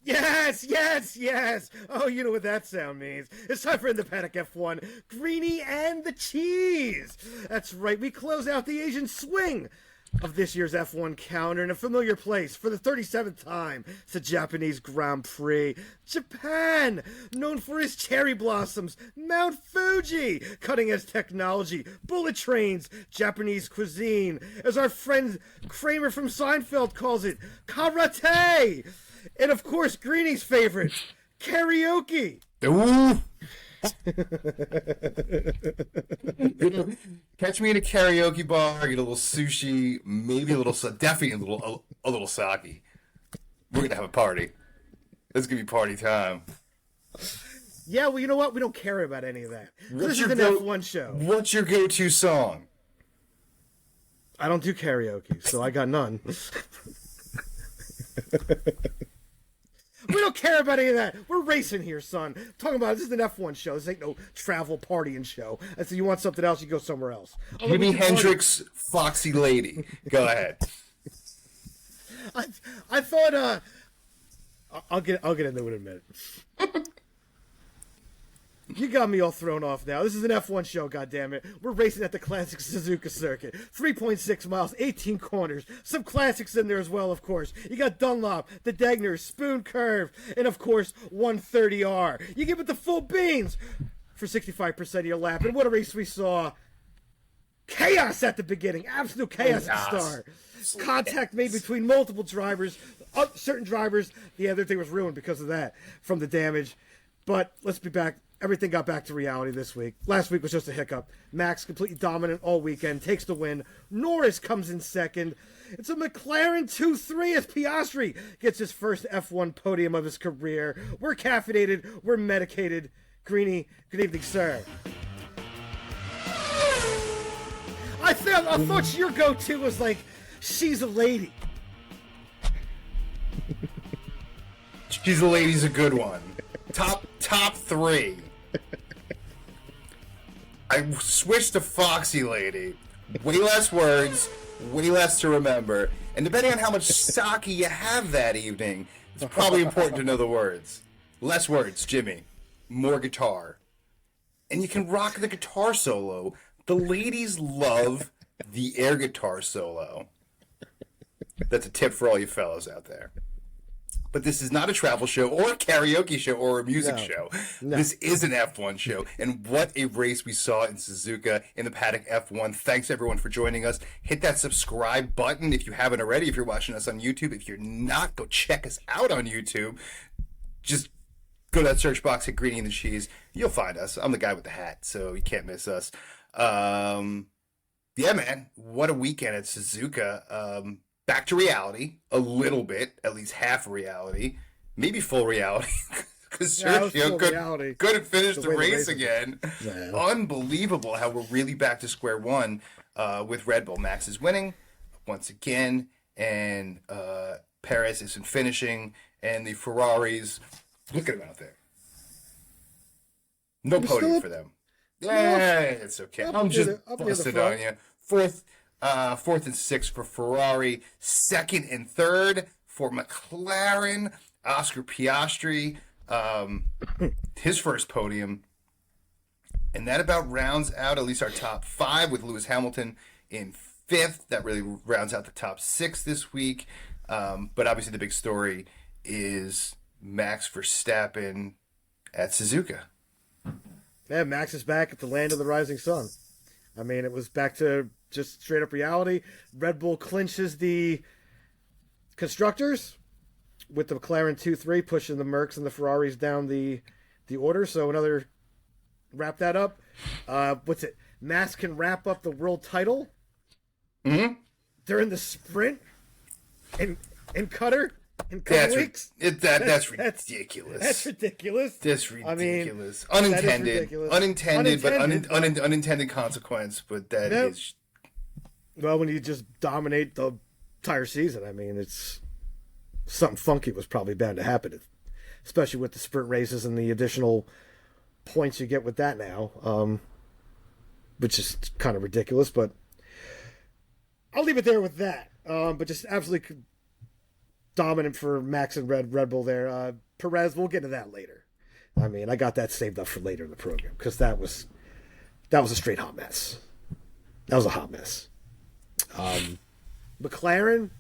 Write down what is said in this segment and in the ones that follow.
Yes, yes, yes. Oh, you know what that sound means. It's time for In the Paddock F1, Greeny and the Cheese. That's right, we close out the Asian swing of this year's F1 calendar in a familiar place for the 37th time. It's the Japanese Grand Prix. Japan, known for its cherry blossoms, Mount Fuji, cutting-edge technology, bullet trains, Japanese cuisine, as our friend Kramer from Seinfeld calls it, karate. And of course, Greeny's favorite, karaoke. Ooh. Catch me in a karaoke bar, get a little sushi, maybe a little, definitely a little sake. We're gonna have a party. It's gonna be party time. Yeah, well, you know what? We don't care about any of that. This is an F1 show. What's your go-to song? I don't do karaoke, so I got none. We don't care about any of that. We're racing here, son. Talking about this is an F1 show. This ain't no travel partying show. I said, you want something else, you go somewhere else. Jimi Hendrix, Foxy Lady. Go ahead. I thought I'll get into it in a minute. You got me all thrown off now. This is an F1 show, goddammit. We're racing at the classic Suzuka circuit. 3.6 miles, 18 corners. Some classics in there as well, of course. You got Dunlop, the Degner, Spoon Curve, and of course, 130R. You give it the full beans for 65% of your lap. And what a race we saw. Chaos at the beginning. Absolute chaos at the start. Contact made between multiple drivers. Certain drivers, the other thing was ruined because of that, from the damage. But let's be back. Everything got back to reality this week. Last week was just a hiccup. Max completely dominant all weekend, takes the win. Norris comes in second. It's a McLaren 2-3 as Piastri gets his first F1 podium of his career. We're caffeinated. We're medicated. Greeny, good evening, sir. I thought your go-to was like, she's a lady. She's a lady's a good one. Top three. I switched to Foxy Lady. Way less words, way less to remember. And depending on how much sake you have that evening, it's probably important to know the words. Less words, Jimmy. More guitar. And you can rock the guitar solo. The ladies love the air guitar solo. That's a tip for all you fellas out there. But this is not a travel show or a karaoke show or a music show. No. This is an F1 show. And what a race we saw in Suzuka in the Paddock F1. Thanks, everyone, for joining us. Hit that subscribe button if you haven't already, if you're watching us on YouTube. If you're not, go check us out on YouTube. Just go to that search box, hit Greeny and the Cheese. You'll find us. I'm the guy with the hat, so you can't miss us. Yeah, man. What a weekend at Suzuka. Back to reality, a little bit, at least half reality, maybe full reality, because Sergio couldn't finish the race again. Yeah. Unbelievable how we're really back to square one with Red Bull. Max is winning once again, and Perez isn't finishing, and the Ferraris, look at them out there. No podium for them. Yeah, it's okay. I'm just busted on you. Fourth and sixth for Ferrari. Second and third for McLaren. Oscar Piastri, his first podium. And that about rounds out at least our top five with Lewis Hamilton in fifth. That really rounds out the top six this week. But obviously the big story is Max Verstappen at Suzuka. Yeah, Max is back at the land of the rising sun. I mean, it was back to just straight up reality. Red Bull clinches the constructors with the McLaren 2-3, pushing the Mercs and the Ferraris down the order. So another, wrap that up. Max can wrap up the world title during the sprint in Qatar in couple weeks. That's ridiculous. That's ridiculous. That's ridiculous. I mean, unintended, but unintended consequence. But that is. Well, when you just dominate the entire season, I mean, it's something funky was probably bound to happen, especially with the sprint races and the additional points you get with that now, which is kind of ridiculous. But I'll leave it there with that. But just absolutely dominant for Max and Red Bull there. Perez, we'll get to that later. I mean, I got that saved up for later in the program because that was a straight hot mess. That was a hot mess. McLaren,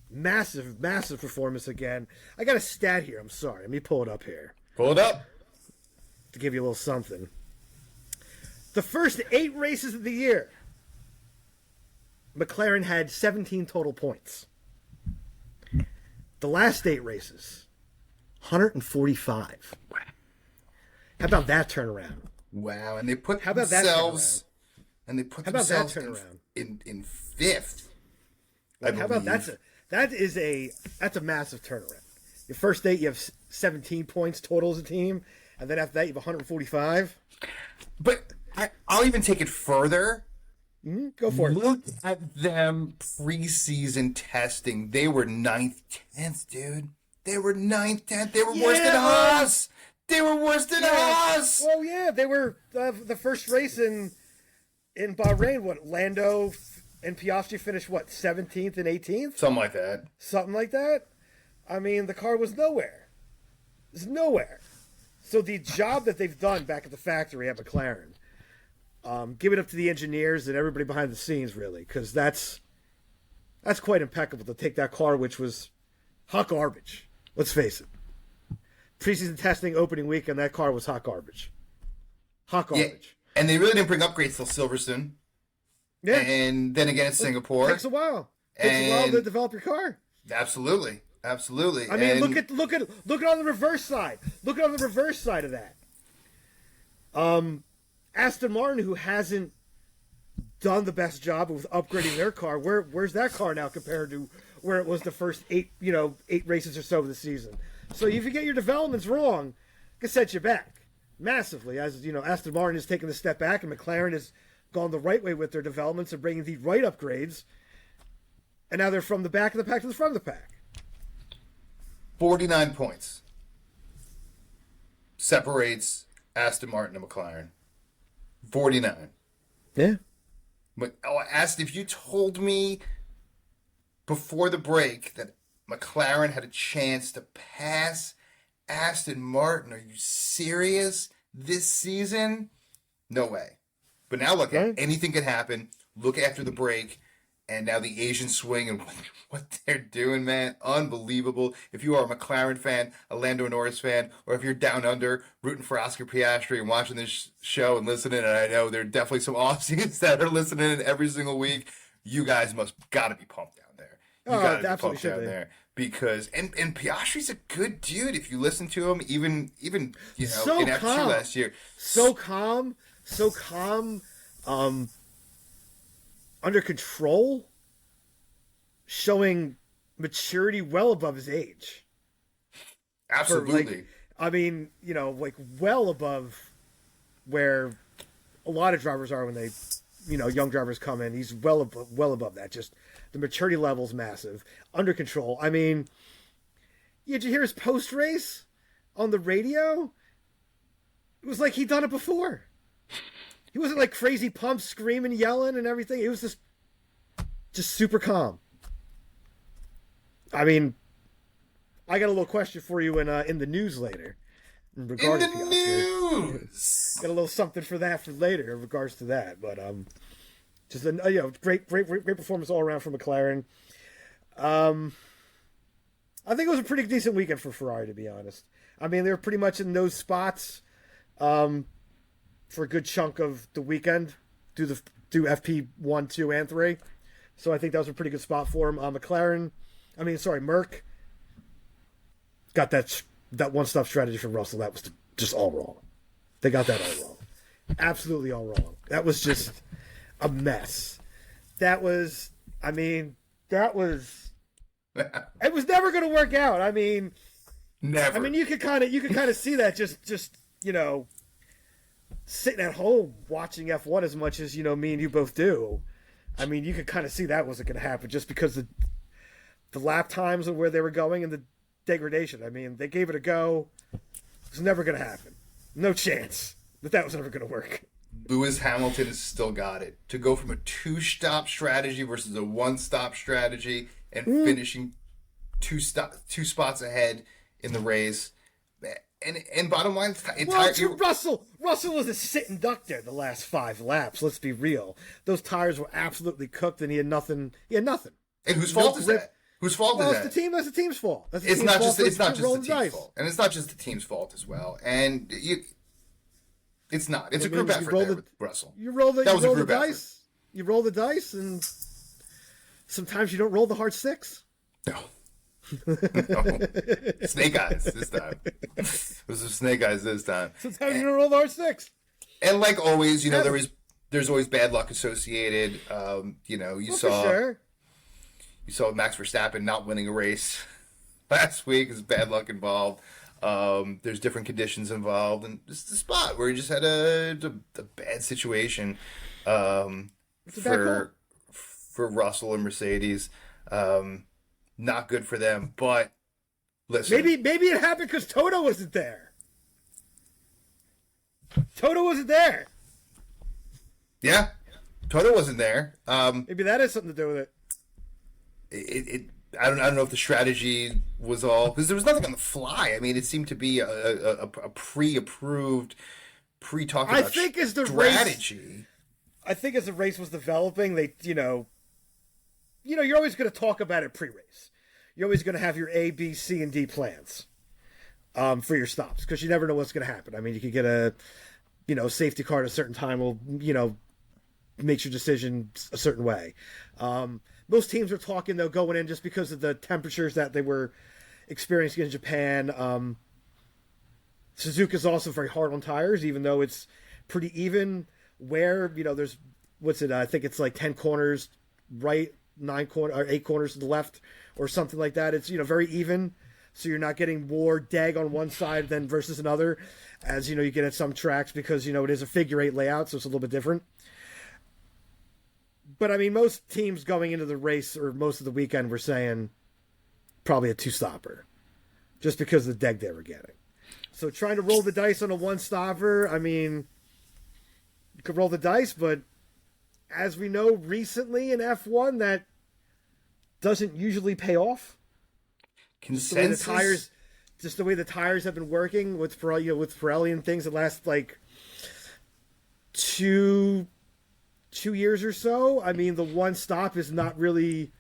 massive performance again. I got a stat here. I'm sorry. Let me pull it up here. Pull it up. To give you a little something. The first 8 races of the year, McLaren had 17 total points. The last 8 races, 145. How about that turnaround? Wow, and they put How about themselves that in 5th. Like, how about that's a massive turnaround. Your first 8, you have 17 points total as a team, and then after that, you have 145. But I'll even take it further. Go for it. Look at them preseason testing. They were 9th, 10th, dude. They were 9th, 10th. They were worse than us. They were worse than us. Well, yeah, they were the first race in Bahrain. What, Lando and Piastri finished, 17th and 18th? Something like that. Something like that. I mean, the car was nowhere. It's nowhere. So the job that they've done back at the factory at McLaren, give it up to the engineers and everybody behind the scenes, really, because that's quite impeccable to take that car, which was hot garbage. Let's face it. Preseason testing, opening weekend, that car was hot garbage. Hot garbage. Yeah, and they really didn't bring upgrades till Silverstone. Yeah. And then again, it's Singapore. Takes a while. Takes a while to develop your car. Absolutely. I mean, look at it on the reverse side. Look at on the reverse side of that. Aston Martin, who hasn't done the best job of upgrading their car, where's that car now compared to where it was the first 8 races or so of the season? So if you get your developments wrong, it can set you back massively. As you know, Aston Martin has taken a step back, and McLaren has gone the right way with their developments and bringing the right upgrades. And now they're from the back of the pack to the front of the pack. 49 points separates Aston Martin and McLaren. 49. Yeah. But Aston, if you told me before the break that McLaren had a chance to pass Aston Martin, are you serious this season? No way. But now look, anything could happen. Look after the break. And now the Asian swing and what they're doing, man, unbelievable. If you are a McLaren fan, a Lando Norris fan, or if you're down under rooting for Oscar Piastri and watching this show and listening, and I know there are definitely some Aussies that are listening every single week, you guys got to be pumped down there. You got to be pumped down there. Because, and Piastri's a good dude if you listen to him, even in F2 last year. So calm, under control, showing maturity well above his age. Absolutely. Well above where a lot of drivers are when they, young drivers come in. He's well above that. Just the maturity level's massive. Under control. I mean, did you hear his post-race on the radio? It was like he'd done it before. He wasn't like crazy pumped, screaming, yelling, and everything. It was just super calm. I mean, I got a little question for you in the news later. Regarding in the news, got a little something for that for later in regards to that. But just a great performance all around from McLaren. I think it was a pretty decent weekend for Ferrari, to be honest. I mean, they were pretty much in those spots. For a good chunk of the weekend, do FP 1, 2, and 3. So I think that was a pretty good spot for him. Merck got that one-stop strategy from Russell. That was just all wrong. They got that all wrong. Absolutely all wrong. That was just a mess. It was never going to work out. I mean, never. I mean, you could kind of see that just sitting at home watching F1 as much as me and you both do. I mean, you could kind of see that wasn't going to happen just because the lap times and where they were going and the degradation. I mean, they gave it a go. It was never going to happen. No chance that was ever going to work. Lewis Hamilton has still got it. To go from a 2-stop strategy versus a 1-stop strategy and finishing two spots ahead in the race. And bottom line, Russell was a sitting duck there the last 5 laps. Let's be real; those tires were absolutely cooked, and he had nothing. And whose fault is that? Whose fault is that? It's the team. That's the team's fault. It's not just the team's fault, and it's not just the team's fault as well. And it's not. It's a group effort there with Russell. You roll the dice. You roll the dice, and sometimes you don't roll the hard 6. No. No. Snake eyes this time. It was snake eyes this time. Sometimes you don't roll the hard 6. And like always, there's always bad luck associated. You saw Max Verstappen not winning a race last week. There's bad luck involved. There's different conditions involved, and this is a spot where he just had a bad situation for Russell and Mercedes. Not good for them, but listen. Maybe it happened because Toto wasn't there. Toto wasn't there. Yeah, Toto wasn't there. Maybe that has something to do with it. I don't know if the strategy was all, because there was nothing on the fly. I mean, it seemed to be a pre-approved, pre-talked about strategy. I think as the race was developing, they you're always going to talk about it pre-race. You're always going to have your A, B, C, and D plans for your stops, because you never know what's going to happen. I mean, you could get a safety car at a certain time will makes your decision a certain way. Most teams are talking, though, going in just because of the temperatures that they were experiencing in Japan. Suzuka's also very hard on tires, even though it's pretty even. Where there's I think it's like 10 corners right, 8 corners to the left, or something like that. It's very even, so you're not getting more dag on one side than versus another, as you get at some tracks, because it is a figure 8 layout, so it's a little bit different. But I mean, most teams going into the race, or most of the weekend, were saying probably a 2-stopper, just because of the deg they were getting. So trying to roll the dice on a 1-stopper, I mean, you could roll the dice, but as we know recently in F1, that doesn't usually pay off. Consensus? Just the way the tires have been working with Pirelli and things the last like 2 years or so. I mean, the 1 stop is not really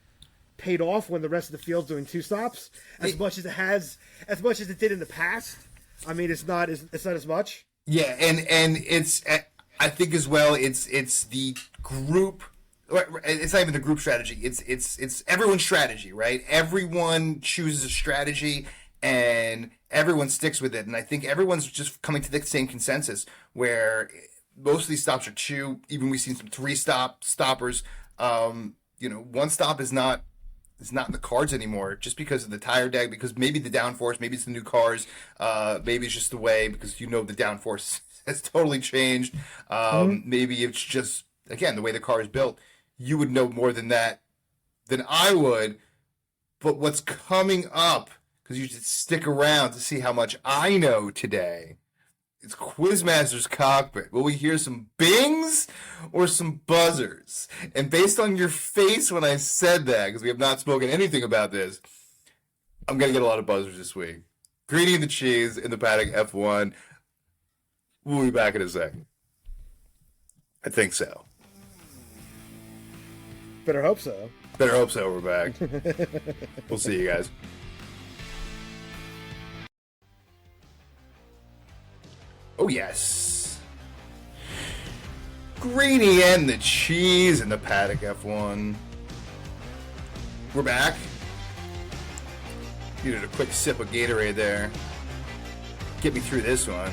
paid off when the rest of the field's doing 2 stops as much as it did in the past. I mean, it's not as much. Yeah, and it's, I think as well, it's the group. It's not even the group strategy. It's everyone's strategy, right? Everyone chooses a strategy, and everyone sticks with it. And I think everyone's just coming to the same consensus where most of these stops are 2. Even we've seen some 3 stoppers. 1 stop is not in the cards anymore, just because of the tire deg, because maybe the downforce, maybe it's the new cars, maybe it's just the way, because the downforce has totally changed. Maybe it's just, again, the way the car is built. You would know more than I would. But what's coming up, because you should stick around to see how much I know today, it's Quizmaster's Cockpit. Will we hear some bings or some buzzers? And based on your face when I said that, because we have not spoken anything about this, I'm going to get a lot of buzzers this week. Greedy and the Cheese in the Paddock F1. We'll be back in a second. I think so. Better hope so. Better hope so. We're back. We'll see you guys. Oh, yes. Greedy and the Cheese in the Paddock F1. We're back. Needed a quick sip of Gatorade there. Get me through this one.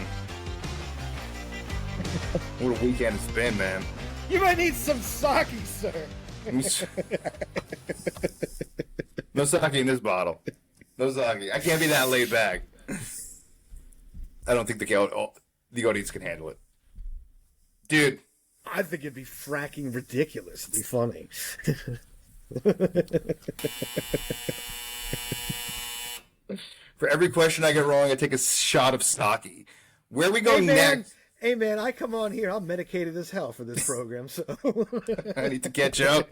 What a weekend it's been, man. You might need some sake, sir. No sake in this bottle. No sake. I can't be that laid back. I don't think the audience can handle it. Dude. I think it'd be fracking ridiculously funny. For every question I get wrong, I take a shot of sake. Where are we going next? Hey, man, I come on here. I'm medicated as hell for this program, so... I need to catch up.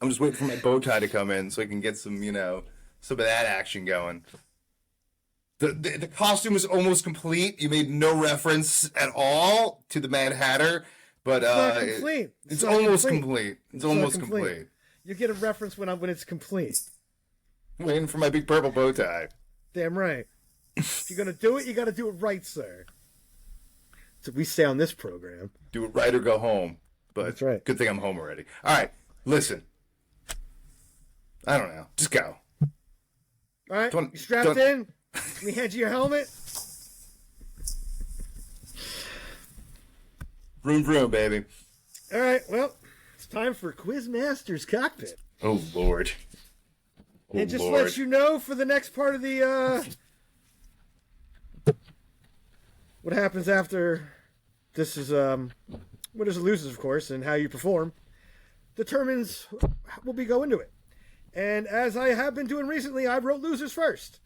I'm just waiting for my bow tie to come in so I can get some, some of that action going. The costume is almost complete. You made no reference at all to the Mad Hatter, but it's almost complete. It's almost complete. You get a reference when it's complete. Waiting for my big purple bow tie. Damn right. If you're gonna do it, you got to do it right, sir. So we say on this program. Do it right or go home. But that's right. Good thing I'm home already. All right, listen. I don't know. Just go. All right, you strapped in? Let me hand you your helmet. Vroom, vroom, baby. All right, well, it's time for Quizmaster's Cockpit. Oh, Lord. And just let you know for the next part of the, what happens after this is, winners and losers, of course, and how you perform, determines will we go into it. And as I have been doing recently, I wrote losers first.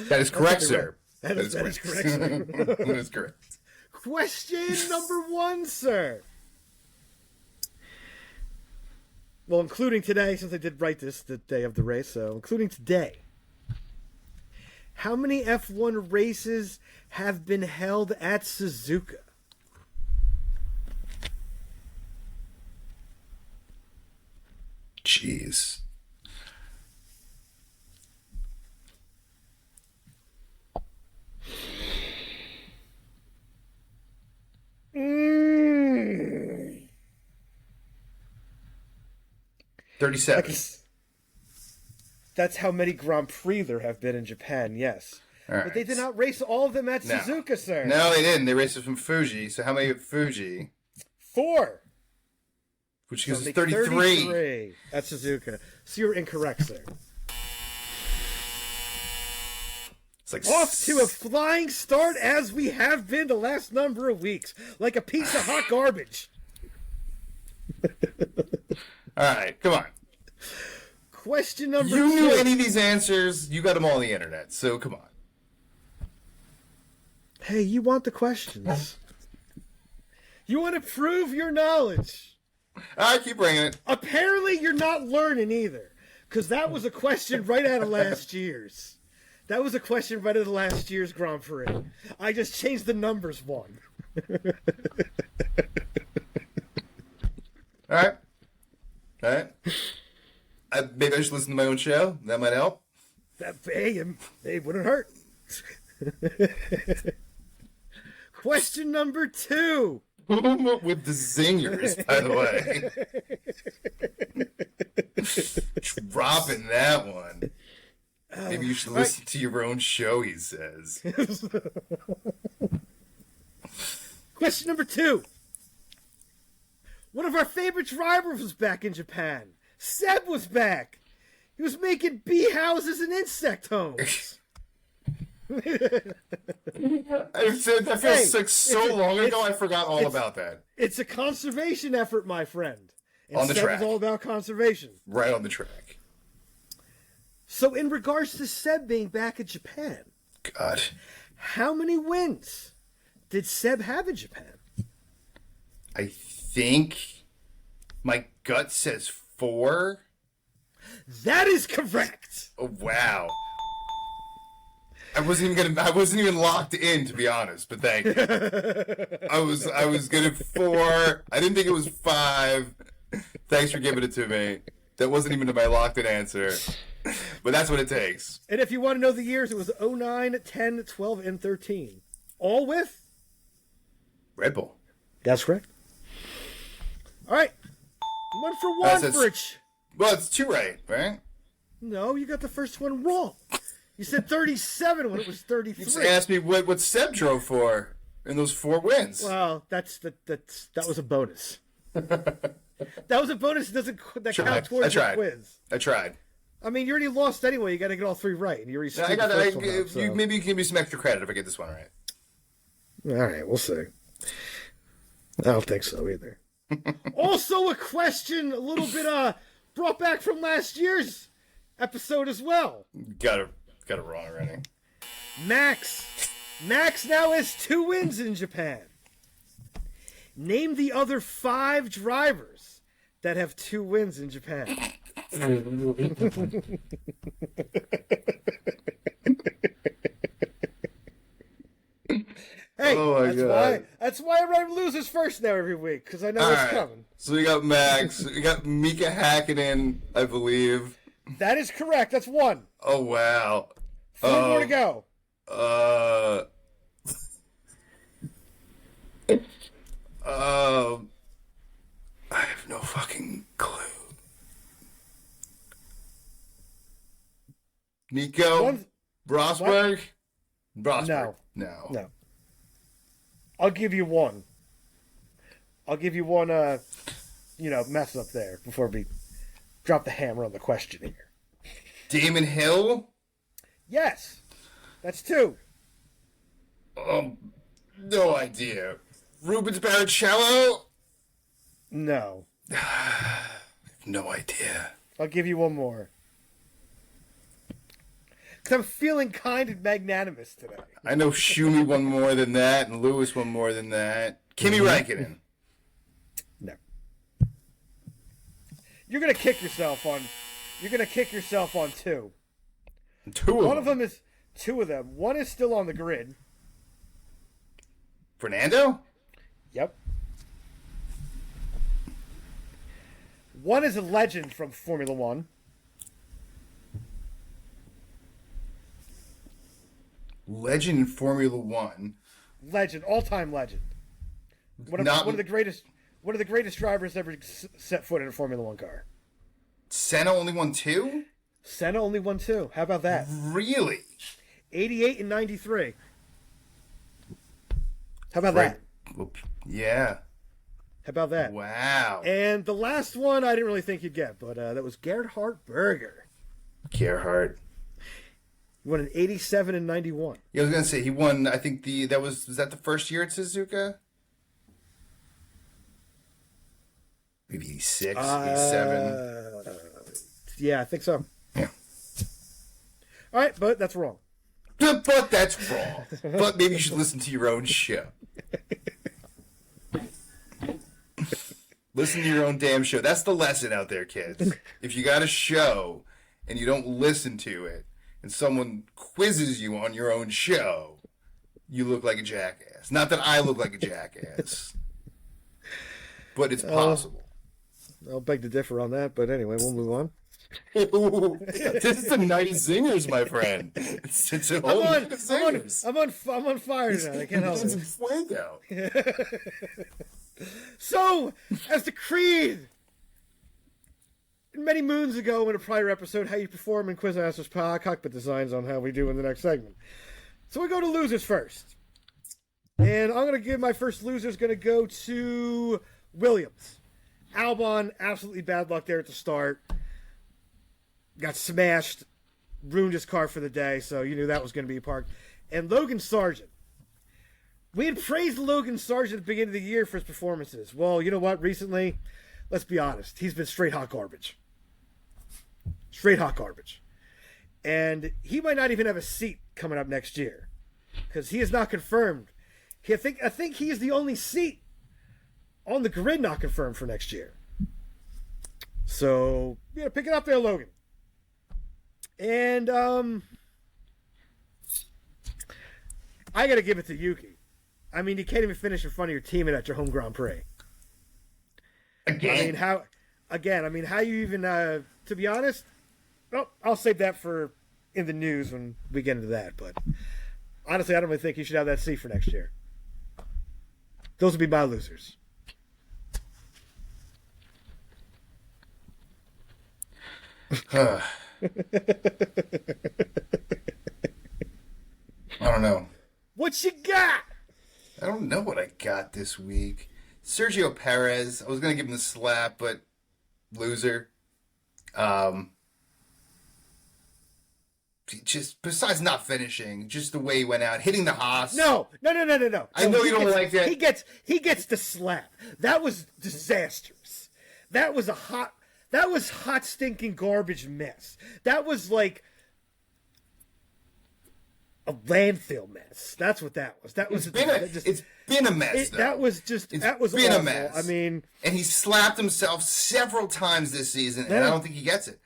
That is correct, sir. That is correct, sir. That is correct. Question number 1, sir. Well, including today, since I did write this the day of the race, so including today. How many F1 races have been held at Suzuka? Jeez. Mm. 37. That's how many Grand Prix there have been in Japan, yes. Right. But they did not race all of them at Suzuka, sir. No, they didn't. They raced it from Fuji. So how many at Fuji? 4. Which gives us 33. At Suzuka. So you're incorrect, sir. It's like Off to a flying start as we have been the last number of weeks. Like a piece of hot garbage. All right, come on. Question number 2. You knew any of these answers. You got them all on the internet, so come on. Hey, you want the questions. You want to prove your knowledge. All right, keep bringing it. Apparently you're not learning either. Because that was a question right out of last year's. That was a question right out of last year's Grand Prix. I just changed the numbers one. All right. All right. Maybe I should listen to my own show. That might help. Hey, it wouldn't hurt. Question number 2. With the zingers, by the way. Dropping that one. Maybe you should listen to your own show, he says. Question number 2. One of our favorite drivers was back in Japan. Seb was back. He was making bee houses and insect homes. That feels like so long ago, I forgot all about that. It's a conservation effort, my friend. And on the Seb track. is all about conservation. Right on the track. So in regards to Seb being back in Japan, God. how many wins did Seb have in Japan? I think my gut says 4. That is correct. Oh, wow. I wasn't even locked in, to be honest, but thank you. I was good at 4. I didn't think it was 5. Thanks for giving it to me. That wasn't even my locked in answer. But that's what it takes. And if you want to know the years, it was 09, 10, 12, and 13. All with? Red Bull. That's correct. All right. 1 for 1 for it. Well, it's 2 right? No, you got the first one wrong. You said 37 when it was 33. You just asked me what Seb drove for in those 4 wins. Well, that was a bonus. That was a bonus that counts towards the quiz. I tried. I mean, you already lost anyway. You got to get all 3 right, and you already screwed the first one up, so. Maybe you can give me some extra credit if I get this one right. All right, we'll see. I don't think so either. Also, a question, a little bit brought back from last year's episode as well. Got it wrong already. Max now has 2 wins in Japan. Name the other 5 drivers that have 2 wins in Japan. Hey, Oh my God. That's why I write losers first now every week, because I know All it's right. coming. So we got Max. We got Mika Hakkinen, I believe. That is correct. That's 1. Oh, wow. 4 more to go. I have no fucking clue. Nico Rosberg? Rosberg. No. No. I'll give you 1. I'll give you 1, mess up there before we drop the hammer on the question here. Damon Hill? Yes. That's 2. No idea. Rubens Barrichello? No. I have no idea. I'll give you 1 more. Because I'm feeling kind and magnanimous today. I know Schumi one more than that, and Lewis one more than that. Kimi Räikkönen. No. You're gonna kick yourself on 2. 2 of One them. of them is 2 of them. 1 is still on the grid. Fernando? Yep. 1 is a legend from Formula 1. Legend in Formula 1. Legend, all-time legend. One of the greatest drivers ever set foot in a Formula 1 car. Senna only won 2? Senna only won 2. How about that? Really? 88 and 93. How about Right. that? Yeah. How about that? Wow. And the last one I didn't really think you'd get, but that was Gerhard Berger. Gerhard. He won in 87 and 91. Yeah, I was gonna say he won. I think was that the first year at Suzuka? Maybe 86, 87. Yeah, I think so. Yeah. All right, but that's wrong. But that's wrong. But maybe you should listen to your own show. Listen to your own damn show. That's the lesson out there, kids. If you got a show and you don't listen to it, and someone quizzes you on your own show, you look like a jackass. Not that I look like a jackass, but it's possible. I'll beg to differ on that, but anyway, we'll move on. This is the night of zingers, my friend. It's an old night of zingers. I'm on fire tonight. I can't help It's it. fuego. So, as the creed many moons ago in a prior episode, how you perform in Quizmasters cockpit designs on how we do in the next segment. So we go to losers first. And I'm going to give my first loser is going to go to Williams. Albon, absolutely bad luck there at the start. Got smashed, ruined his car for the day, so you knew that was going to be parked. And Logan Sargent. We had praised Logan Sargent at the beginning of the year for his performances. Well, you know what? Recently, let's be honest, he's been straight hot garbage. Straight hot garbage. And he might not even have a seat coming up next year, because he is not confirmed. I think he is the only seat on the grid not confirmed for next year. So, pick it up there, Logan. And I got to give it to Yuki. I mean, you can't even finish in front of your teammate at your home Grand Prix. Again. I mean, how you even, to be honest, well, I'll save that for in the news when we get into that. But honestly, I don't really think he should have that seat for next year. Those would be my losers. I don't know. What you got? I don't know what I got this week. Sergio Perez. I was gonna give him the slap, but loser. Just besides not finishing, just the way he went out, hitting the Haas. No. I know you don't like that. He gets the slap. That was disastrous. That was hot stinking garbage mess. That was like a landfill mess. That's what that was. That was It's been a mess. That was been awful. a mess. I mean, and he slapped himself several times this season, and I don't think he gets it.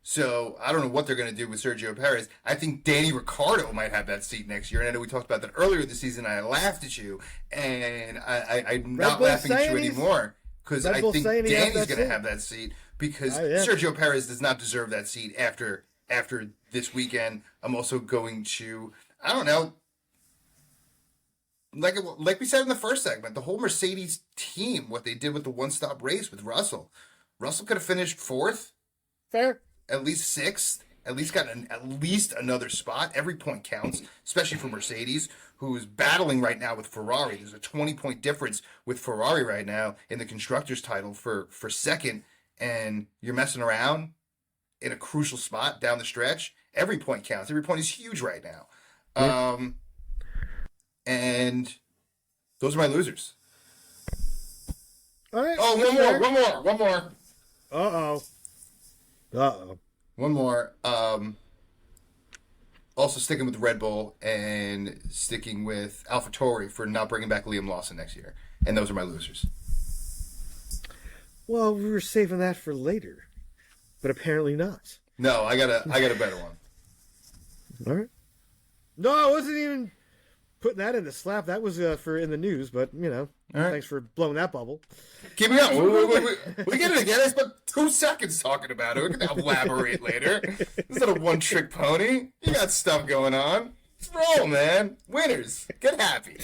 So I don't know what they're going to do with Sergio Perez. I think Danny Ricciardo might have that seat next year. And I know we talked about that earlier this season. I laughed at you, and I'm not laughing at you anymore because I think Danny's going to have that seat because Sergio Perez does not deserve that seat after this weekend. I'm also going to, I don't know, like we said in the first segment, the whole Mercedes team, what they did with the one-stop race with Russell. Russell could have finished fourth. Fair. At least sixth. At least got at least another spot. Every point counts, especially for Mercedes, who is battling right now with Ferrari. There's a 20-point difference with Ferrari right now in the Constructors' title for second, and you're messing around in a crucial spot down the stretch. Every point counts. Every point is huge right now. Yeah. And those are my losers. All right. Oh, one more. Uh-oh. One more. Also sticking with Red Bull and sticking with AlphaTauri for not bringing back Liam Lawson next year. And those are my losers. Well, we were saving that for later, but apparently not. No, I got a better one. All right. No, I wasn't even putting that in the slap. That was for in the news, but, you know, thanks for blowing that bubble. Keep me up. We get it again. I spent 2 seconds talking about it. We can elaborate later. This is not a one-trick pony. You got stuff going on. Let's roll, man. Winners. Get happy.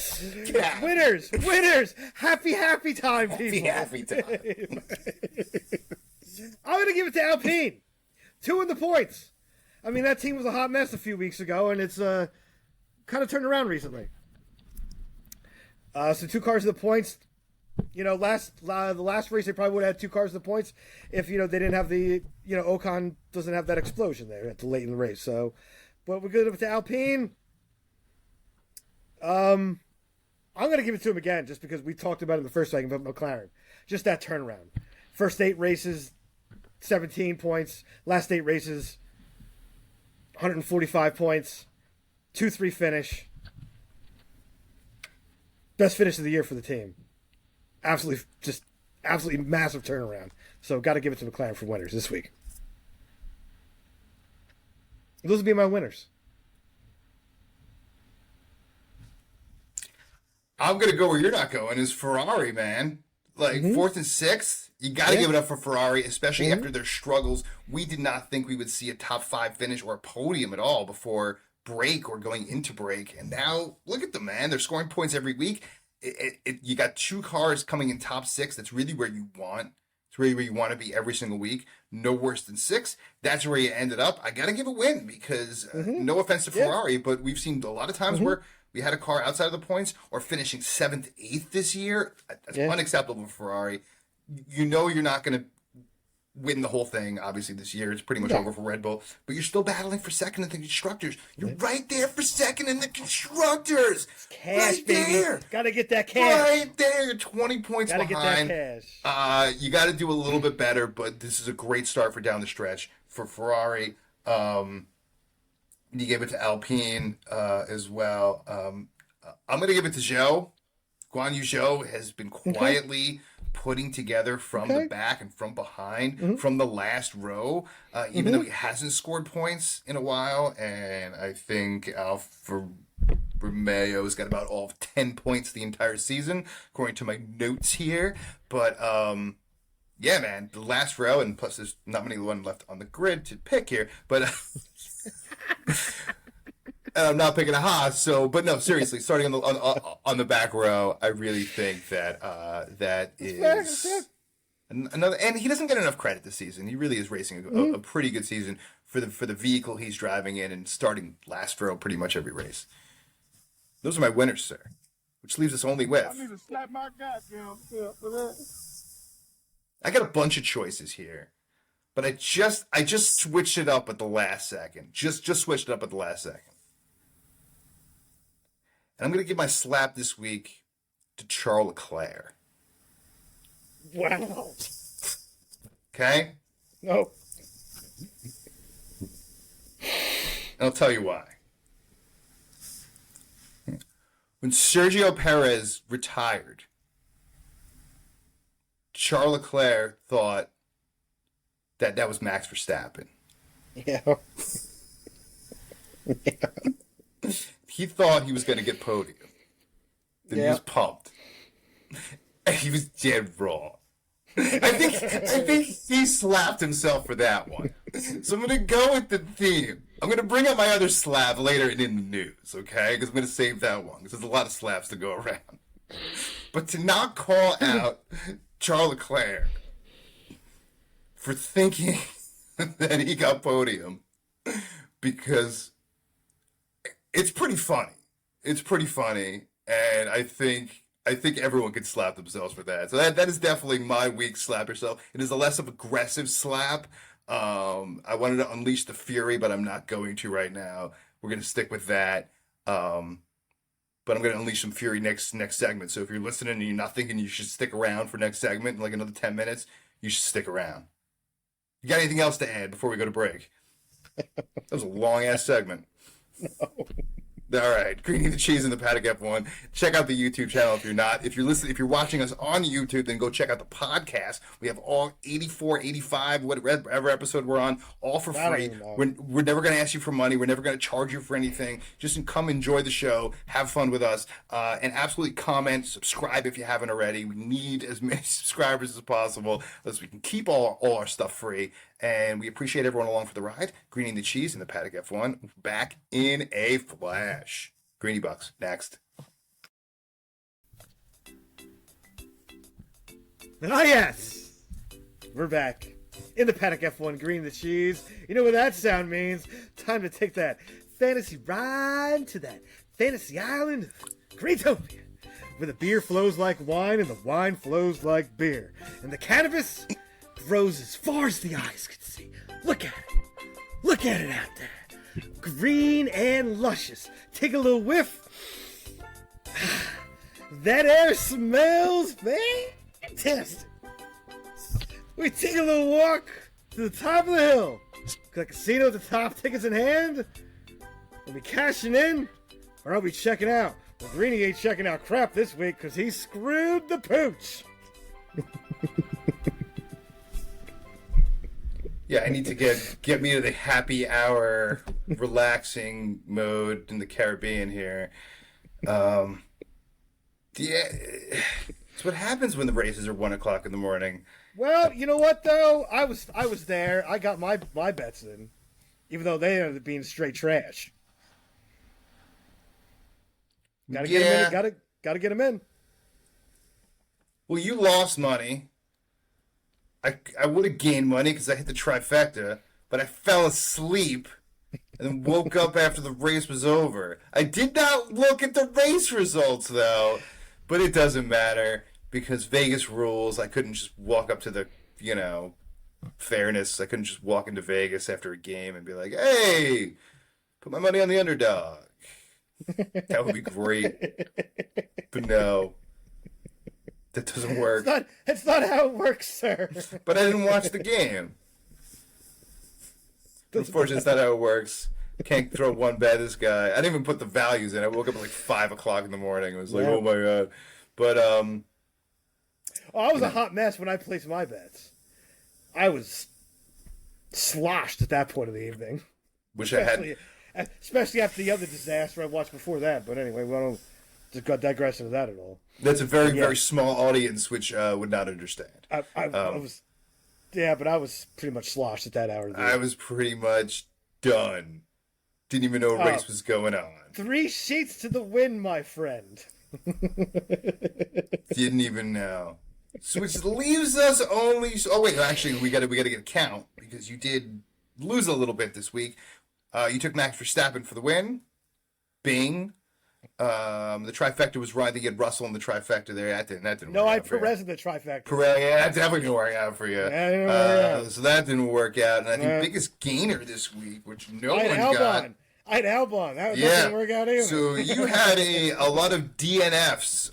Winners. Happy time, people. Happy time. I'm going to give it to Alpine. 2 in the points. I mean, that team was a hot mess a few weeks ago, and it's kind of turned around recently. So 2 cars in the points. You know, the last race they probably would have had 2 cars in the points if, you know, they didn't have the, you know, Ocon doesn't have that explosion there at the late in the race. So, but we're good with the Alpine. I'm going to give it to him again just because we talked about it in the first segment about McLaren. Just that turnaround. First 8 races, 17 points. Last 8 races, 145 points. 2-3 finish. Best finish of the year for the team. Absolutely massive turnaround. So got to give it to McLaren for winners this week. Those will be my winners. I'm going to go where you're not going, is Ferrari, man. Like, 4th and 6th, you got to give it up for Ferrari, especially after their struggles. We did not think we would see a top 5 finish or a podium at all before break or going into break. And now, look at them, man. They're scoring points every week. You got 2 cars coming in top 6. That's really where you want. It's really where you want to be every single week. No worse than 6. That's where you ended up. I got to give a win because no offense to Ferrari, but we've seen a lot of times where we had a car outside of the points or finishing 7th, 8th this year. That's unacceptable for Ferrari. You know you're not going to win the whole thing, obviously, this year. It's pretty much over for Red Bull. But you're still battling for second in the Constructors. You're right there for second in the Constructors. Cash, right baby. there. Got to get that cash. Right there. 20 points Gotta behind. Get that cash. You got to do a little bit better, but this is a great start for down the stretch for Ferrari. You gave it to Alpine as well. I'm going to give it to Zhou. Guan Yu Zhou has been quietly putting together from the back and from behind, from the last row, even though he hasn't scored points in a while. And I think Alfa Romeo's got about all of 10 points the entire season, according to my notes here. But, yeah, man, the last row, and plus there's not many one left on the grid to pick here, but... I'm not picking a Haas, but no, seriously, starting on the back row, I really think that that is another. And he doesn't get enough credit this season. He really is racing a pretty good season for the vehicle he's driving in and starting last row pretty much every race. Those are my winners, sir. Which leaves us only with. I need to slap my goddamn self for that. I got a bunch of choices here, but I just switched it up at the last second. Just switched it up at the last second. And I'm going to give my slap this week to Charles Leclerc. Wow. Okay? No. I'll tell you why. When Sergio Perez retired, Charles Leclerc thought that was Max Verstappen. Yeah. He thought he was going to get podium. Then he was pumped. And he was dead wrong. I think he slapped himself for that one. So I'm going to go with the theme. I'm going to bring up my other slap later in the news, okay? Because I'm going to save that one. Because there's a lot of slaps to go around. But to not call out Charles Leclerc for thinking that he got podium, because it's pretty funny. It's pretty funny, and I think everyone could slap themselves for that. So that is definitely my week. Slap yourself. It is a less of aggressive slap. I wanted to unleash the fury, but I'm not going to right now. We're going to stick with that. But I'm going to unleash some fury next segment. So if you're listening and you're not thinking you should stick around for next segment, in like another 10 minutes, you should stick around. You got anything else to add before we go to break? That was a long-ass segment. No. All right, Greeny the Cheese in the Paddock F1. Check out the YouTube channel if you're not. If you're watching us on YouTube, then go check out the podcast. We have all 84, 85, whatever episode we're on, all for free. We're never going to ask you for money. We're never going to charge you for anything. Just come enjoy the show, have fun with us, and absolutely comment, subscribe if you haven't already. We need as many subscribers as possible so we can keep all our stuff free. And we appreciate everyone along for the ride. Greeny the Cheese in the Paddock F1. Back in a flash. Greeny Bucks, next. Ah, yes! We're back. In the Paddock F1, Greeny the Cheese. You know what that sound means? Time to take that fantasy ride to that fantasy island of Greentopia, where the beer flows like wine and the wine flows like beer. And the cannabis grows as far as the eyes can see. Look at it. Look at it out there. Green and luscious. Take a little whiff. That air smells fantastic. We take a little walk to the top of the hill. Got a casino at the top, tickets in hand. Are we cashing in or are we checking out? Well, Greeny ain't checking out crap this week because he screwed the pooch. Yeah, I need to get me to the happy hour, relaxing mode in the Caribbean here. Yeah, it's what happens when the races are 1 o'clock in the morning. Well, you know what though? I was there. I got my bets in, even though they ended up being straight trash. Gotta get them in. Gotta get them in. Well, you lost money. I would have gained money because I hit the trifecta, but I fell asleep and then woke up after the race was over. I did not look at the race results, though, but it doesn't matter because Vegas rules. I couldn't just walk up to the, fairness. I couldn't just walk into Vegas after a game and be like, hey, put my money on the underdog. That would be great. But no. That doesn't work. It's not how it works, sir. But I didn't watch the game. Unfortunately, it's not how it works. Can't throw one bet. This guy. I didn't even put the values in. I woke up at like 5 o'clock in the morning. It was like, oh my god. But I was a hot mess when I placed my bets. I was sloshed at that point of the evening. Especially after the other disaster I watched before that. But anyway, we don't just digress into that at all. That's a very, very small audience which would not understand. I was, but I was pretty much sloshed at that hour. I was pretty much done. Didn't even know a race was going on. 3 sheets to the wind, my friend. Didn't even know. So which leaves us only. Oh wait, actually, we got to get a count because you did lose a little bit this week. You took Max Verstappen for the win. Bing. The trifecta was right. They get Russell in the trifecta there. That didn't work. No, I Perez in the trifecta. Perez, yeah, that definitely didn't work out for you. So that didn't work out. And I think biggest gainer this week, which no one got. I had Albon. That didn't work out either. So you had a lot of DNFs.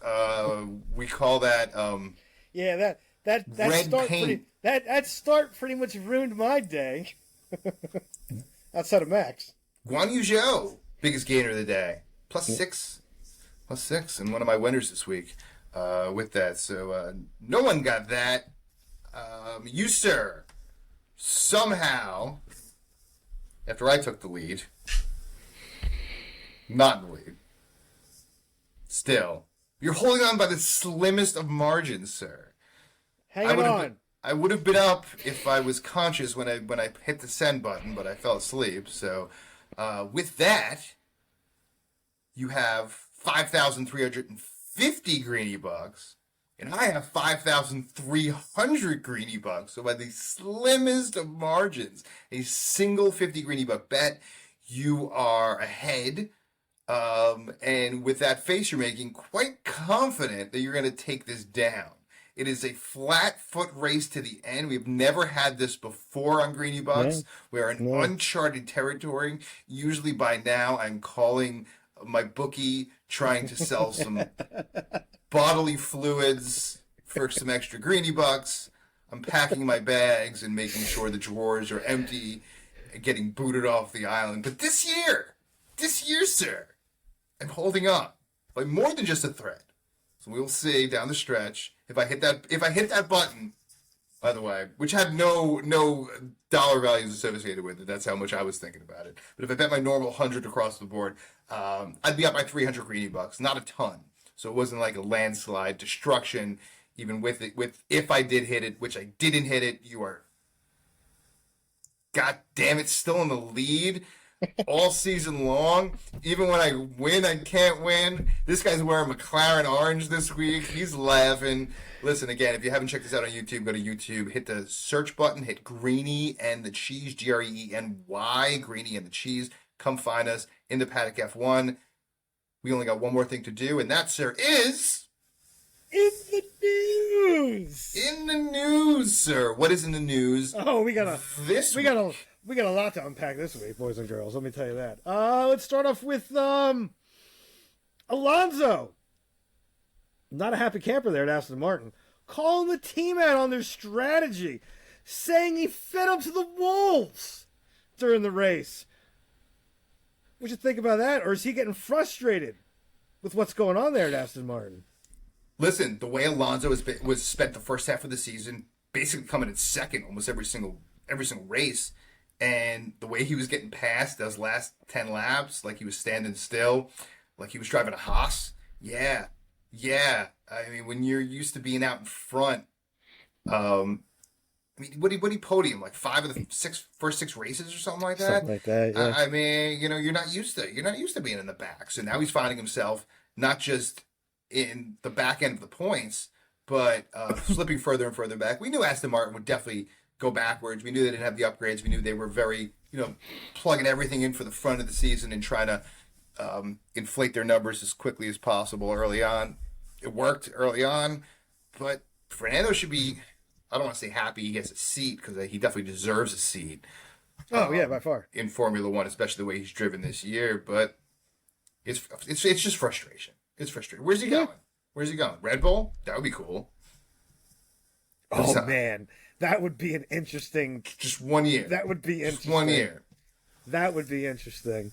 We call that. Yeah, that red start paint. That start pretty much ruined my day. Outside of Max. Guan Yu Zhou, biggest gainer of the day. +6. +6, and one of my winners this week with that. So no one got that. You, sir, somehow, after I took the lead, not in the lead, still, you're holding on by the slimmest of margins, sir. Hang on. I would have been up if I was conscious when I hit the send button, but I fell asleep. So with that, you have 5,350 greenie bucks, and I have 5,300 greenie bucks. So by the slimmest of margins, a single 50 greenie buck bet, you are ahead. And with that face you're making, quite confident that you're going to take this down. It is a flat foot race to the end. We've never had this before on Greenie Bucks. We are in uncharted territory. Usually by now I'm calling my bookie, trying to sell some bodily fluids for some extra Greenie Bucks. I'm packing my bags and making sure the drawers are empty and getting booted off the island. But this year, sir, I'm holding on by more than just a thread. So we'll see down the stretch if I hit that button. By the way, which had no dollar values associated with it. That's how much I was thinking about it. But if I bet my normal 100 across the board, I'd be up by 300 Greenie Bucks. Not a ton. So it wasn't like a landslide destruction. Even with if I did hit it, which I didn't hit it, you are, God damn it, still in the lead all season long. Even when I win, I can't win. This guy's wearing McLaren orange this week. He's laughing. Listen, again, if you haven't checked this out on YouTube, go to YouTube, hit the search button, hit Greenie and the Cheese, Greeny, Greenie and the Cheese. Come find us in the Paddock F1. We only got one more thing to do, and that, sir, is... In the news. In the news, sir. What is in the news? Oh, we got a lot to unpack this week, boys and girls. Let me tell you that. Let's start off with Alonso. Not a happy camper there at Aston Martin, calling the team out on their strategy, saying he fed them to the wolves during the race. What you think about that, or is he getting frustrated with what's going on there at Aston Martin? Listen, the way Alonso was spent the first half of the season, basically coming in second almost every single race, and the way he was getting past those last 10 laps, like he was standing still, like he was driving a Haas. Yeah. I mean, when you're used to being out in front, I mean, what he podium, like 5 of the first 6 races or something like that. Something like that. Yeah. I mean, you're not used to being in the back. So now he's finding himself not just in the back end of the points, but slipping further and further back. We knew Aston Martin would definitely go backwards. We knew they didn't have the upgrades. We knew they were very, plugging everything in for the front of the season and trying to inflate their numbers as quickly as possible early on. It worked early on, but Fernando should be, I don't want to say happy he gets a seat, because he definitely deserves a seat. Oh, yeah, by far. In Formula One, especially the way he's driven this year, but it's just frustration. It's frustrating. Where's he going? Red Bull? That would be cool. Oh, man. That would be an interesting... Just 1 year. That would be interesting. Just 1 year. That would be interesting.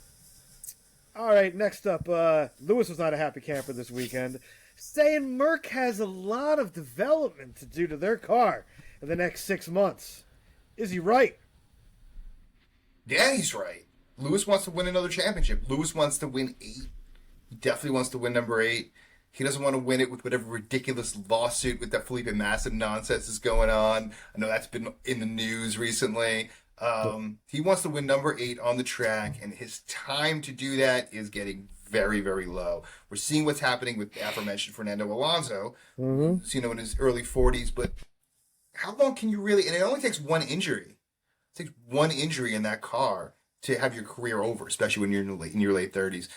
All right, next up, Lewis was not a happy camper this weekend, saying Merck has a lot of development to do to their car in the next 6 months. Is he right? Yeah, he's right. Lewis wants to win another championship. Lewis wants to win 8. He definitely wants to win number 8. He doesn't want to win it with whatever ridiculous lawsuit with that Felipe Massa nonsense is going on. I know that's been in the news recently. He wants to win number 8 on the track, and his time to do that is getting very, very low. We're seeing what's happening with the aforementioned Fernando Alonso, in his early 40s, but how long can you really... And it only takes one injury. It takes one injury in that car to have your career over, especially when you're in your late 30s.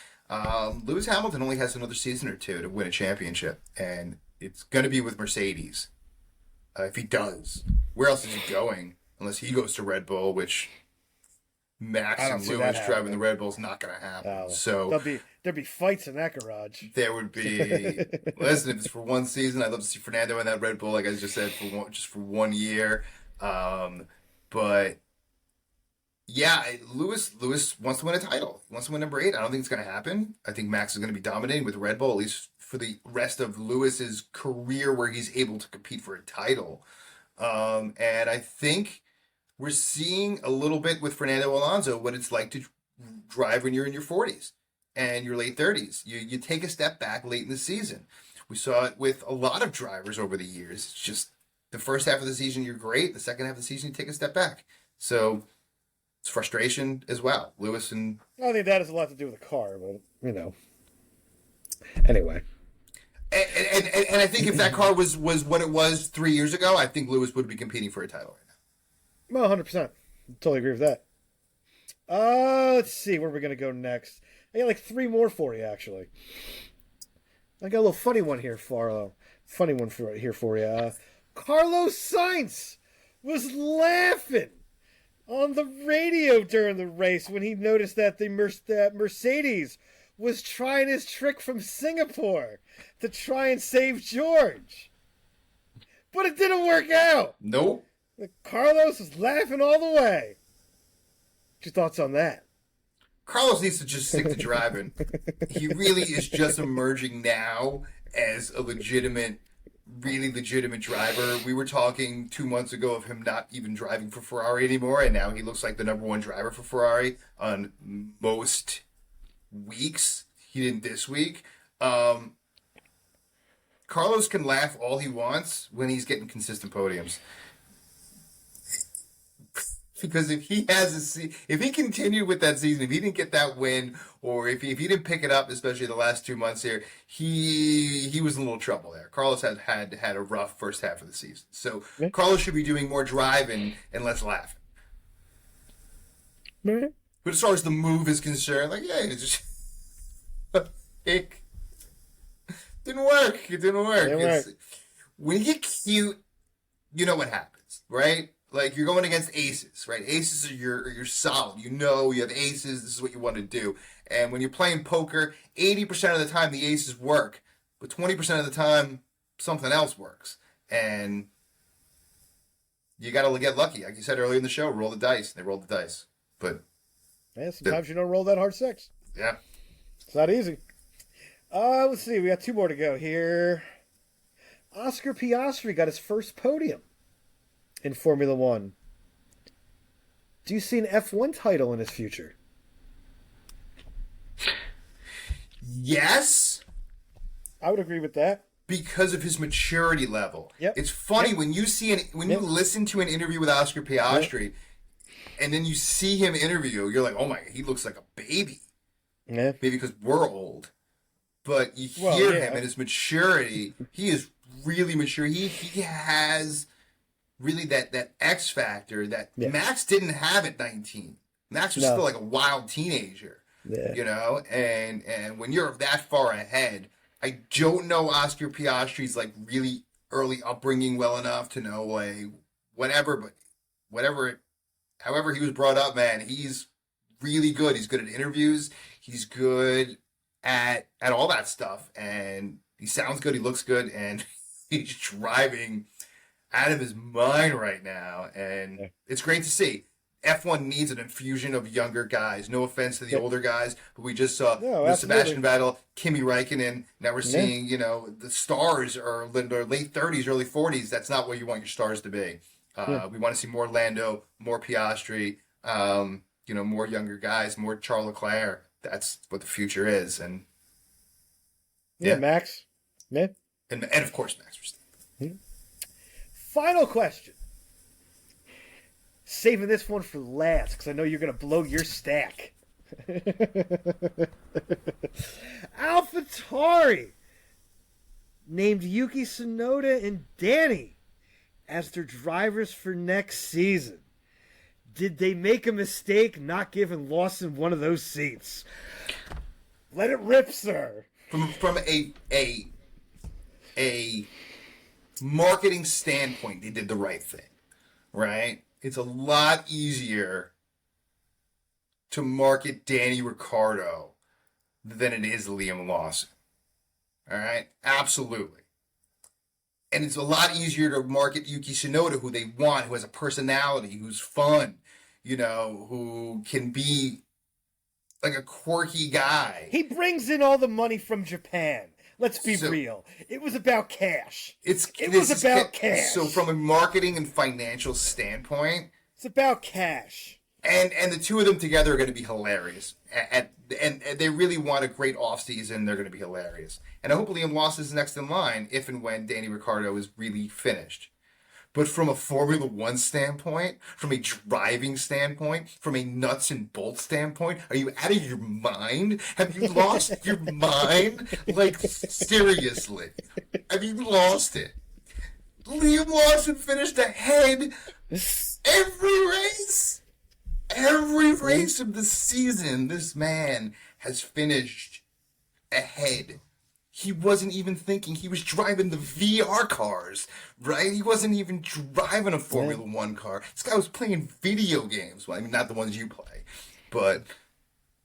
Lewis Hamilton only has another season or 2 to win a championship, and it's going to be with Mercedes. If he does. Where else is he going? Unless he goes to Red Bull, which Max and Lewis driving the Red Bull is not going to happen. Oh, so there'd be fights in that garage. There would be. Listen, if it's for one season, I'd love to see Fernando in that Red Bull, like I just said, for 1 year. But Yeah, Lewis wants to win a title. He wants to win number 8. I don't think it's going to happen. I think Max is going to be dominating with Red Bull, at least for the rest of Lewis's career, where he's able to compete for a title. And I think we're seeing a little bit with Fernando Alonso what it's like to drive when you're in your 40s and your late 30s. You take a step back late in the season. We saw it with a lot of drivers over the years. It's just the first half of the season you're great. The second half of the season you take a step back. So it's frustration as well. Lewis and I think that has a lot to do with the car, but anyway. And I think if that car was what it was 3 years ago, I think Lewis would be competing for a title right now. Well, 100%. Totally agree with that. Let's see where we're gonna go next. I got like 3 more for you, actually. I got a little funny one here, Farlow. Funny one for you. Carlos Sainz was laughing on the radio during the race when he noticed that that Mercedes was trying his trick from Singapore to try and save George. But it didn't work out. Nope. Carlos was laughing all the way. What's your thoughts on that? Carlos needs to just stick to driving. He really is just emerging now as a really legitimate driver. We were talking 2 months ago of him not even driving for Ferrari anymore, and now he looks like the number 1 driver for Ferrari on most weeks. He didn't this week. Carlos can laugh all he wants when he's getting consistent podiums. Because if he continued with that season, if he didn't get that win, or if he didn't pick it up, especially the last 2 months here, he was in a little trouble there. Carlos had a rough first half of the season. So Carlos should be doing more driving and less laughing. Mm-hmm. But as far as the move is concerned, like, yeah, it just it didn't work. It didn't work. When you get cute, you know what happens, right? Like, you're going against aces, right? Aces are you're solid. You know you have aces. This is what you want to do. And when you're playing poker, 80% of the time the aces work, but 20% of the time something else works. And you got to get lucky. Like you said earlier in the show, roll the dice. They rolled the dice. But yeah, sometimes you don't roll that hard 6. Yeah. It's not easy. Let's see. We got 2 more to go here. Oscar Piastri got his first podium in Formula One. Do you see an F1 title in his future? Yes. I would agree with that. Because of his maturity level. Yep. It's funny when you you listen to an interview with Oscar Piastri, and then you see him interview, you're like, oh my, he looks like a baby. Yeah. Maybe because we're old. But you hear him and his maturity, he is really mature. He has really that X factor that Max didn't have at 19. Max was still like a wild teenager, you know? And when you're that far ahead, I don't know Oscar Piastri's like really early upbringing well enough to know like however he was brought up, man, he's really good. He's good at interviews. He's good at all that stuff. And he sounds good. He looks good. And he's driving out of his mind right now. And it's great to see. F1 needs an infusion of younger guys. No offense to the older guys, but we just saw with Sebastian Vettel, Kimi Räikkönen. Now we're seeing, the stars are in their late 30s, early 40s. That's not where you want your stars to be. We want to see more Lando, more Piastri, more younger guys, more Charles Leclerc. That's what the future is. And Max. Yeah. And of course, Max Verstappen. Final question. Saving this one for last, because I know you're going to blow your stack. AlphaTauri named Yuki Tsunoda and Danny as their drivers for next season. Did they make a mistake not giving Lawson one of those seats? Let it rip, sir. From a marketing standpoint, they did the right thing, right? It's a lot easier to market Danny Ricciardo than it is Liam Lawson. All right? Absolutely. And it's a lot easier to market Yuki Tsunoda, who they want, who has a personality, who's fun, who can be like a quirky guy. He brings in all the money from Japan. Let's be real. It was about cash. It was about cash. So from a marketing and financial standpoint, it's about cash. And the two of them together are going to be hilarious. And they really want a great offseason. They're going to be hilarious. And I hope Liam Lawson is next in line if and when Danny Ricciardo is really finished. But from a Formula One standpoint, from a driving standpoint, from a nuts and bolts standpoint, are you out of your mind? Have you lost your mind? Like, seriously. Have you lost it? Liam Lawson finished ahead every race. Every race of the season, this man has finished ahead. He wasn't even thinking. He was driving the VR cars, right? He wasn't even driving a Formula One car. This guy was playing video games. Well, I mean, not the ones you play, but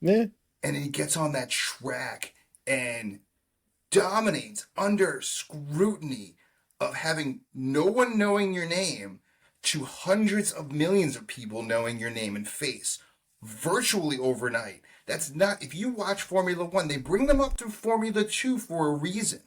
and then he gets on that track and dominates under scrutiny of having no one knowing your name to hundreds of millions of people knowing your name and face virtually overnight. That's not, if you watch Formula One, they bring them up to Formula 2 for a reason.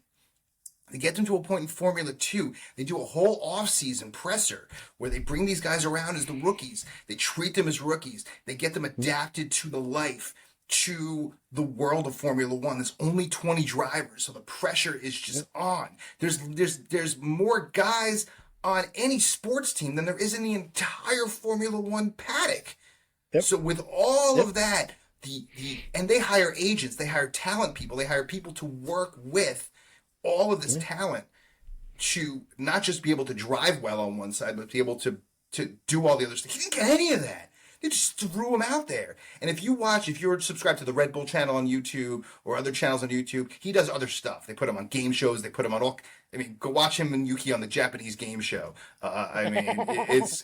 They get them to a point in Formula 2. They do a whole off-season presser where they bring these guys around as the rookies. They treat them as rookies. They get them adapted to the life, to the world of Formula One. There's only 20 drivers, so the pressure is just on. There's more guys on any sports team than there is in the entire Formula One paddock. Yep. So with all of that, and they hire agents, they hire talent people, they hire people to work with all of this talent to not just be able to drive well on one side, but be able to do all the other stuff. He didn't get any of that. They just threw him out there. And if you're subscribed to the Red Bull channel on YouTube or other channels on YouTube, he does other stuff. They put him on game shows. They put him on all. I mean, go watch him and Yuki on the Japanese game show. I mean, it's.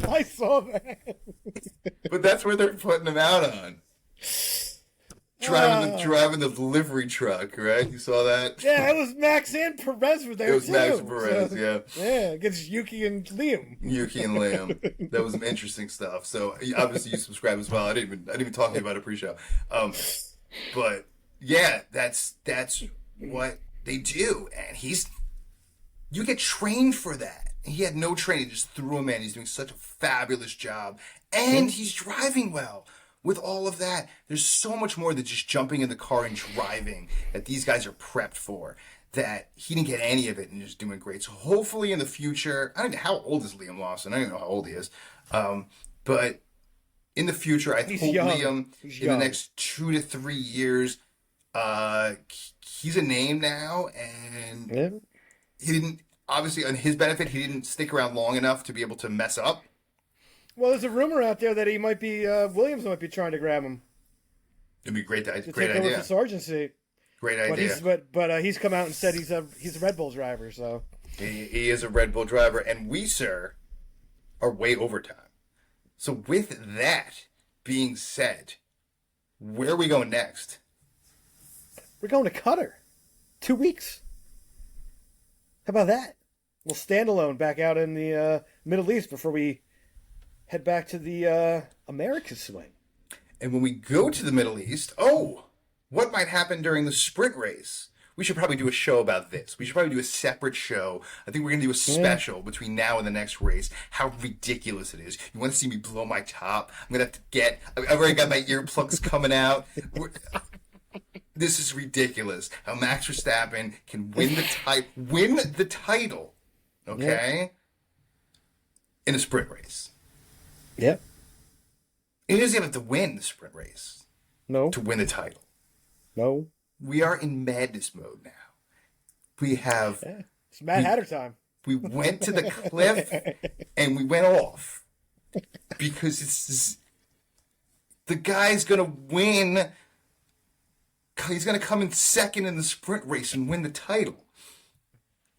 I saw that. But that's where they're putting him out on. Driving the delivery truck, right? You saw that? Yeah, it was Max and Perez were there too. It was Max and Perez, yeah. Yeah, against Yuki and Liam. That was some interesting stuff. So obviously you subscribe as well. I didn't even talk to you about it pre-show. But yeah, that's what they do, and you get trained for that. He had no training, just threw him in. He's doing such a fabulous job, and he's driving well. With all of that, there's so much more than just jumping in the car and driving that these guys are prepped for, that he didn't get any of it and just doing great. So hopefully in the future, I don't know, how old is Liam Lawson? I don't even know how old he is. But in the future, I hope Liam, in the next 2 to 3 years, he's a name now, and he didn't, obviously on his benefit, he didn't stick around long enough to be able to mess up. Well, there's a rumor out there that he might be, Williams might be trying to grab him. It'd be great to take over the sergeant seat. Great idea. But he's come out and said he's a Red Bull driver. So he is a Red Bull driver, and we, sir, are way over time. So with that being said, where are we going next? We're going to Qatar. 2 weeks. How about that? We'll stand alone back out in the Middle East before we head back to the Americas swing. And when we go to the Middle East, what might happen during the sprint race? We should probably do a show about this. We should probably do a separate show. I think we're going to do a special between now and the next race. How ridiculous it is. You want to see me blow my top? I'm going to have to I've already got my earplugs coming out. This is ridiculous. How Max Verstappen can win the title, okay, in a sprint race. Yep. He doesn't even have to win the sprint race. No. To win the title. No. We are in madness mode now. We have... Yeah. It's Mad Hatter time. We went to the cliff and we went off. Because the guy's going to win. He's going to come in second in the sprint race and win the title.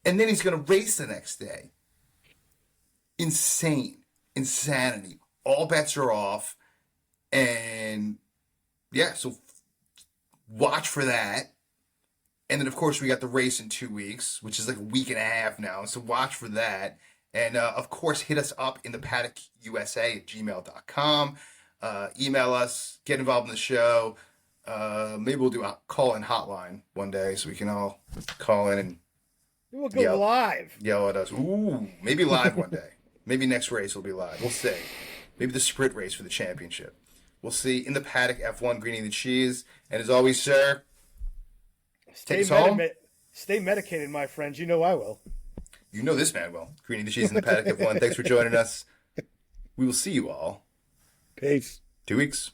And then he's going to race the next day. Insanity. All bets are off. And yeah, so watch for that. And then, of course, we got the race in 2 weeks, which is like a week and a half now. So watch for that. And, of course, hit us up in the paddock USA at gmail.com. Email us, get involved in the show. Maybe we'll do a call-in hotline one day so we can all call in and We'll go live. yell at us. Ooh, maybe live one day. Maybe next race will be live. We'll see. Maybe the sprint race for the championship. We'll see. In the paddock, F1, Greeny the Cheese. And as always, sir, take us home. Stay medicated, my friends. You know I will. You know this man will. Greeny the Cheese in the paddock, F1. Thanks for joining us. We will see you all. Peace. 2 weeks.